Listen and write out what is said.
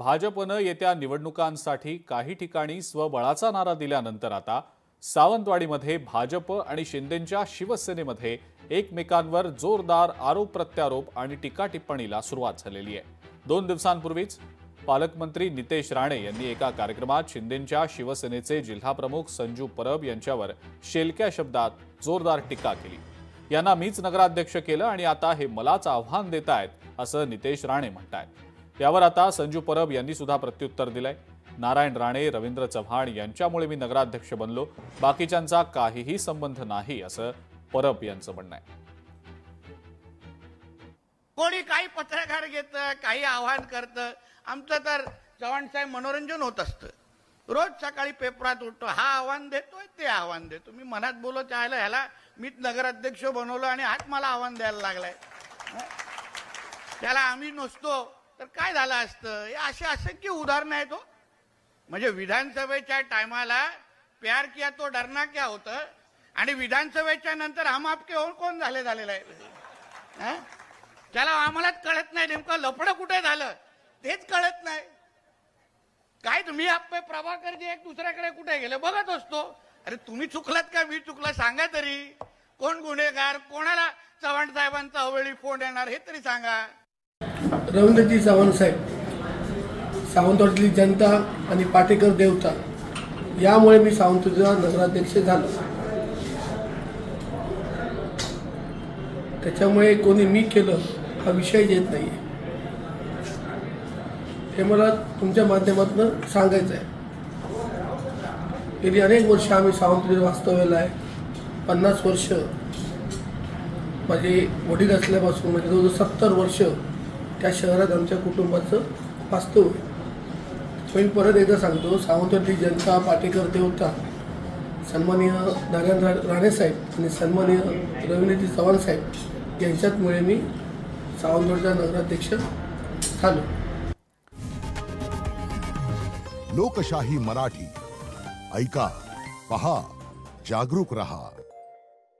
भाजपनं येत्या निवडणुकांसाठी काही ठिकाणी स्वबळाचा नारा दिल्यानंतर आता सावंतवाडीमध्ये भाजप आणि शिंदेंच्या शिवसेनेमध्ये एकमेकांवर जोरदार आरोप प्रत्यारोप आणि टीका टिप्पणीला सुरुवात झालेली आहे। 2 दिवसांपूर्वीच पालकमंत्री नितेश राणे यांनी एका कार्यक्रमात शिंदेंच्या शिवसेनेचे जिल्हाप्रमुख संजू परब यांच्यावर शेलक्या शब्दात जोरदार टीका केली। यांना मीच नगराध्यक्ष केलं आणि आता हे मलाच आव्हान देतायत असं नितेश राणे म्हणतायत। यावर आता संजू परब यांनी सुद्धा प्रत्युत्तर दिलंय। नारायण राणे, रवींद्र चव्हाण यांच्यामुळे मी नगराध्यक्ष बनलो, बाकीच्यांचा काहीही संबंध नाही असं परब यांचं म्हणणं आहे। कोणी काही पत्रकार घेतं, काही आव्हान करतं, आमचं तर चव्हाण साहेब मनोरंजन होत असतं। रोज सकाळी पेपरात उठतो, हा आव्हान देतोय ते आव्हान देतो। मी मनात बोलत चाहलं ह्याला मीच नगराध्यक्ष बनवलं आणि आज मला आव्हान द्यायला लागलाय। त्याला आम्ही नसतो तर काय झालं असतं। हे असे असंख्य उदाहरणं आहेत। म्हणजे विधानसभेच्या टायमाला प्यार किया तो डरना क्या होतं आणि विधानसभेच्या नंतर हम आपके होऊन कोण झालेलं आहे। त्याला आम्हालाच कळत नाही नेमकं लफडं कुठे झालं तेच कळत नाही। काय तुम्ही आपले प्रभाकरजी एक दुसऱ्याकडे कुठे गेले बघत असतो। अरे तुम्ही चुकलात का मी चुकला सांगा तरी। कोण गुन्हेगार, कोणाला चव्हाण साहेबांचा अवेळी फोन येणार हे तरी सांगा। रवींद्रजी चव्हाण साहेब, सावंतवाडीतली जनता आणि पाटेकर देवता यामुळे मी सावंतवाडीचा नगराध्यक्ष झालो। त्याच्यामुळे कोणी मी केलं हा विषय येत नाही आहे, हे मला तुमच्या माध्यमातून सांगायचं आहे। गेली अनेक वर्ष आम्ही सावंतवाडीत वास्तव्याला आहे। 50 वर्ष माझे वडील असल्यापासून म्हणजे जवळजवळ 70 वर्ष त्या शहरात आमच्या कुटुंबाचं वास्तव आहे। मी परत एकदा सांगतो, सावंतवाडीतली जनता, पाटेकर देवता, सन्माननीय नारायण राणे साहेब आणि सन्माननीय रवींद्रजी चव्हाण साहेब यांच्यामुळे मी सावंतवाडीचा नगराध्यक्ष झालो। लोकशाही मराठी ऐका, पहा, जागरूक रहा।